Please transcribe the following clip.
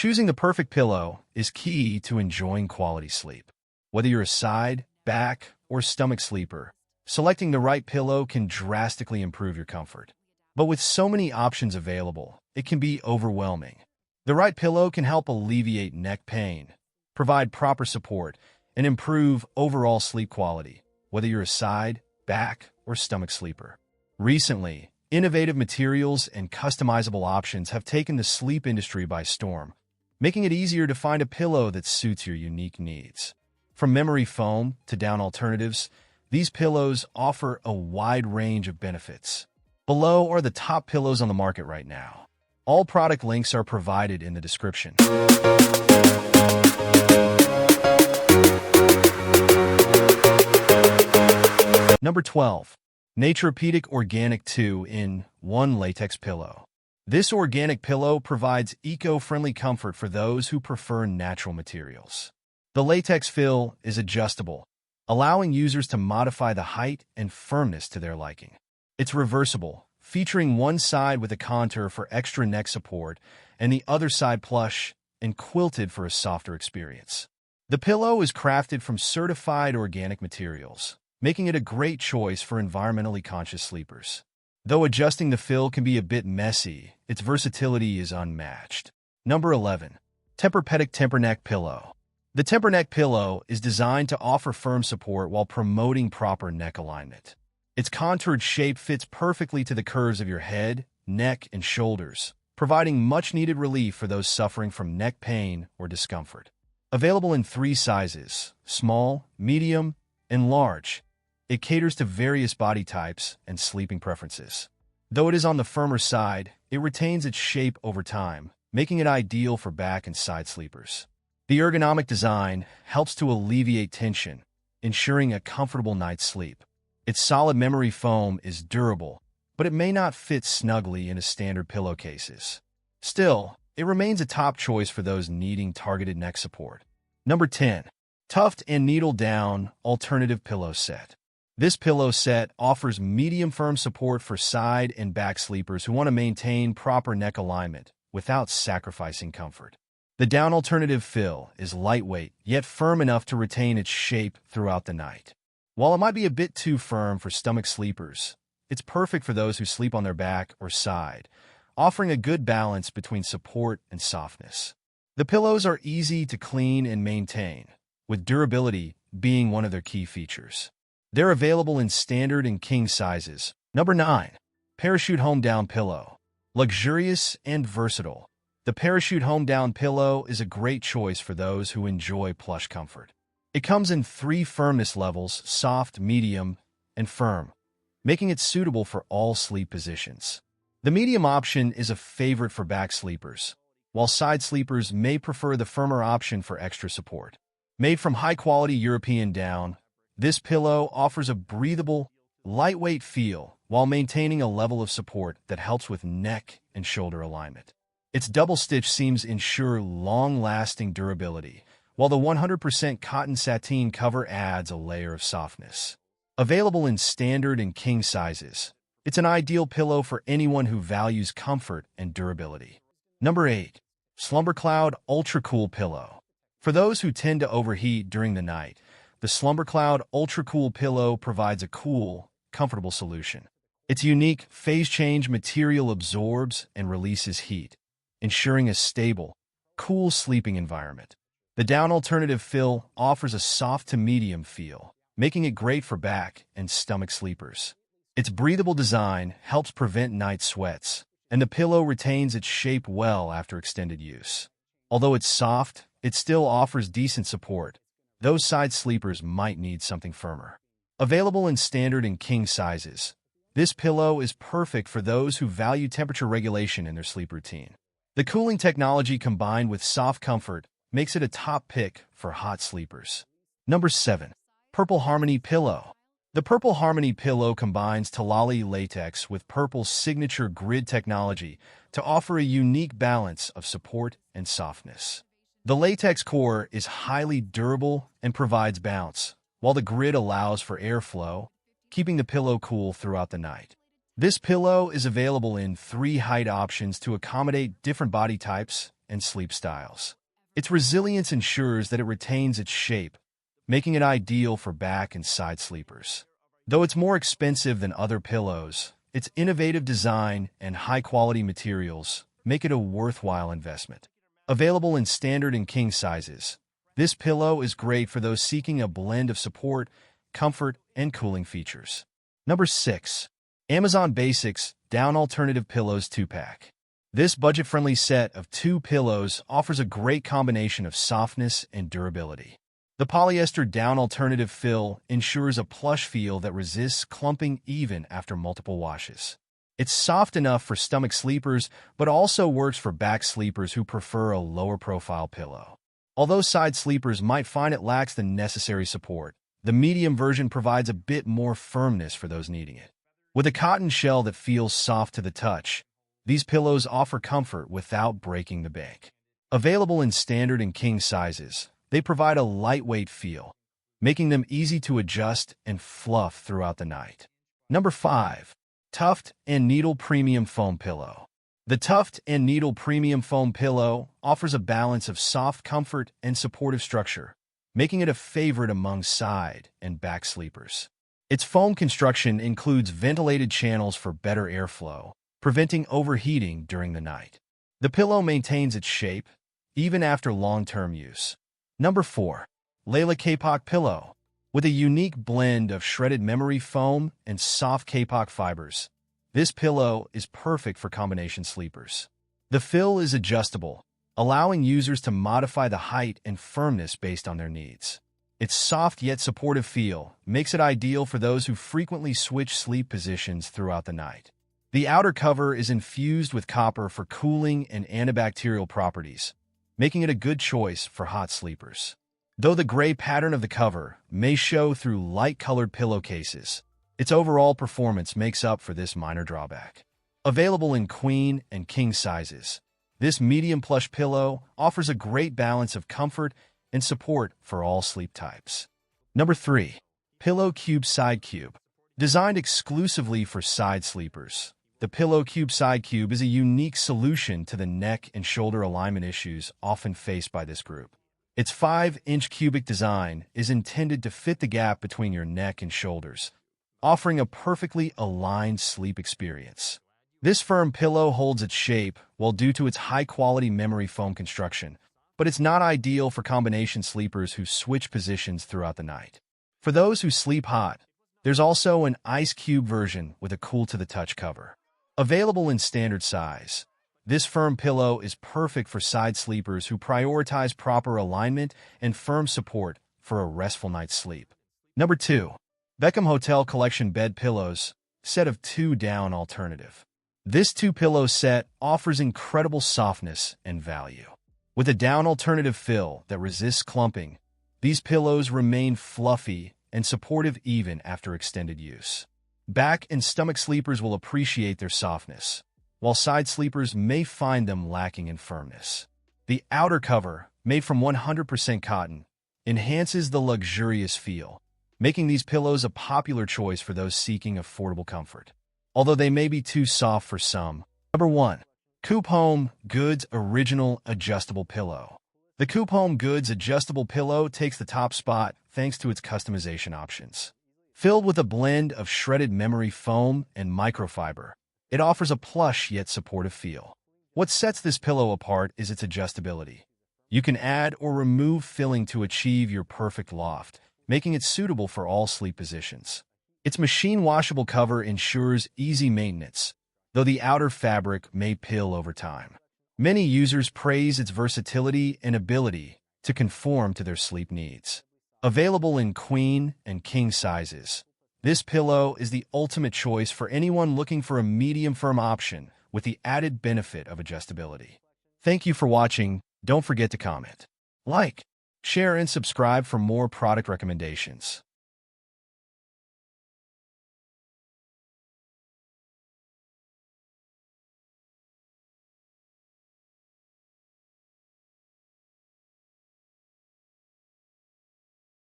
Choosing the perfect pillow is key to enjoying quality sleep. Whether you're a side, back, or stomach sleeper, selecting the right pillow can drastically improve your comfort. But with so many options available, it can be overwhelming. The right pillow can help alleviate neck pain, provide proper support, and improve overall sleep quality, whether you're a side, back, or stomach sleeper. Recently, innovative materials and customizable options have taken the sleep industry by storm, making it easier to find a pillow that suits your unique needs. From memory foam to down alternatives, these pillows offer a wide range of benefits. Below are the top pillows on the market right now. All product links are provided in the description. Number 12. Naturepedic Organic 2-in-1 Latex Pillow. This organic pillow provides eco-friendly comfort for those who prefer natural materials. The latex fill is adjustable, allowing users to modify the height and firmness to their liking. It's reversible, featuring one side with a contour for extra neck support and the other side plush and quilted for a softer experience. The pillow is crafted from certified organic materials, making it a great choice for environmentally conscious sleepers. Though adjusting the fill can be a bit messy, its versatility is unmatched. Number 11. Tempur-Pedic Tempur-Neck Pillow. The Tempur-Neck pillow is designed to offer firm support while promoting proper neck alignment. Its contoured shape fits perfectly to the curves of your head, neck, and shoulders, providing much-needed relief for those suffering from neck pain or discomfort. Available in 3 sizes, small, medium, and large, it caters to various body types and sleeping preferences. Though it is on the firmer side, it retains its shape over time, making it ideal for back and side sleepers. The ergonomic design helps to alleviate tension, ensuring a comfortable night's sleep. Its solid memory foam is durable, but it may not fit snugly into standard pillowcases. Still, it remains a top choice for those needing targeted neck support. Number 10. Tuft and Needle Down Alternative Pillow Set. This pillow set offers medium firm support for side and back sleepers who want to maintain proper neck alignment without sacrificing comfort. The down alternative fill is lightweight, yet firm enough to retain its shape throughout the night. While it might be a bit too firm for stomach sleepers, it's perfect for those who sleep on their back or side, offering a good balance between support and softness. The pillows are easy to clean and maintain, with durability being one of their key features. They're available in standard and king sizes. Number 9. Parachute Home Down Pillow. Luxurious and versatile, the Parachute Home Down Pillow is a great choice for those who enjoy plush comfort. It comes in 3 firmness levels, soft, medium, and firm, making it suitable for all sleep positions. The medium option is a favorite for back sleepers, while side sleepers may prefer the firmer option for extra support. Made from high-quality European down, this pillow offers a breathable, lightweight feel while maintaining a level of support that helps with neck and shoulder alignment. Its double-stitch seams ensure long-lasting durability, while the 100% cotton sateen cover adds a layer of softness. Available in standard and king sizes, it's an ideal pillow for anyone who values comfort and durability. Number 8. SlumberCloud UltraCool Pillow. For those who tend to overheat during the night, the SlumberCloud UltraCool Pillow provides a cool, comfortable solution. Its unique phase-change material absorbs and releases heat, ensuring a stable, cool sleeping environment. The down alternative fill offers a soft to medium feel, making it great for back and stomach sleepers. Its breathable design helps prevent night sweats, and the pillow retains its shape well after extended use. Although it's soft, it still offers decent support. Those side sleepers might need something firmer. Available in standard and king sizes, this pillow is perfect for those who value temperature regulation in their sleep routine. The cooling technology combined with soft comfort makes it a top pick for hot sleepers. Number 7. Purple Harmony Pillow. The Purple Harmony Pillow combines Talali latex with Purple's signature grid technology to offer a unique balance of support and softness. The latex core is highly durable and provides bounce, while the grid allows for airflow, keeping the pillow cool throughout the night. This pillow is available in 3 height options to accommodate different body types and sleep styles. Its resilience ensures that it retains its shape, making it ideal for back and side sleepers. Though it's more expensive than other pillows, its innovative design and high-quality materials make it a worthwhile investment. Available in standard and king sizes, this pillow is great for those seeking a blend of support, comfort, and cooling features. Number 6. Amazon Basics Down Alternative Pillows 2-Pack. This budget-friendly set of 2 pillows offers a great combination of softness and durability. The polyester down alternative fill ensures a plush feel that resists clumping even after multiple washes. It's soft enough for stomach sleepers, but also works for back sleepers who prefer a lower-profile pillow. Although side sleepers might find it lacks the necessary support, the medium version provides a bit more firmness for those needing it. With a cotton shell that feels soft to the touch, these pillows offer comfort without breaking the bank. Available in standard and king sizes, they provide a lightweight feel, making them easy to adjust and fluff throughout the night. Number 5. Tuft and Needle Premium Foam Pillow. The Tuft and Needle Premium Foam Pillow offers a balance of soft comfort and supportive structure, making it a favorite among side and back sleepers. Its foam construction includes ventilated channels for better airflow, preventing overheating during the night. The pillow maintains its shape, even after long-term use. Number 4. Layla Kapok Pillow. With a unique blend of shredded memory foam and soft Kapok fibers, this pillow is perfect for combination sleepers. The fill is adjustable, allowing users to modify the height and firmness based on their needs. Its soft yet supportive feel makes it ideal for those who frequently switch sleep positions throughout the night. The outer cover is infused with copper for cooling and antibacterial properties, making it a good choice for hot sleepers. Though the gray pattern of the cover may show through light-colored pillowcases, its overall performance makes up for this minor drawback. Available in queen and king sizes, this medium plush pillow offers a great balance of comfort and support for all sleep types. Number 3. Pillow Cube Side Cube. Designed exclusively for side sleepers, the Pillow Cube Side Cube is a unique solution to the neck and shoulder alignment issues often faced by this group. Its 5-inch cubic design is intended to fit the gap between your neck and shoulders, offering a perfectly aligned sleep experience. This firm pillow holds its shape well due to its high-quality memory foam construction, but it's not ideal for combination sleepers who switch positions throughout the night. For those who sleep hot, there's also an ice cube version with a cool-to-the-touch cover. Available in standard size, this firm pillow is perfect for side sleepers who prioritize proper alignment and firm support for a restful night's sleep. Number 2. Beckham Hotel Collection Bed Pillows, Set of 2 Down Alternative. This 2-pillow set offers incredible softness and value. With a down alternative fill that resists clumping, these pillows remain fluffy and supportive even after extended use. Back and stomach sleepers will appreciate their softness, while side sleepers may find them lacking in firmness. The outer cover, made from 100% cotton, enhances the luxurious feel, making these pillows a popular choice for those seeking affordable comfort, although they may be too soft for some. Number 1. Coop Home Goods Original Adjustable Pillow. The Coop Home Goods Adjustable Pillow takes the top spot thanks to its customization options. Filled with a blend of shredded memory foam and microfiber, it offers a plush yet supportive feel. What sets this pillow apart is its adjustability. You can add or remove filling to achieve your perfect loft, making it suitable for all sleep positions. Its machine-washable cover ensures easy maintenance, though the outer fabric may peel over time. Many users praise its versatility and ability to conform to their sleep needs. Available in queen and king sizes, this pillow is the ultimate choice for anyone looking for a medium-firm option with the added benefit of adjustability. Thank you for watching. Don't forget to comment, like, share, and subscribe for more product recommendations.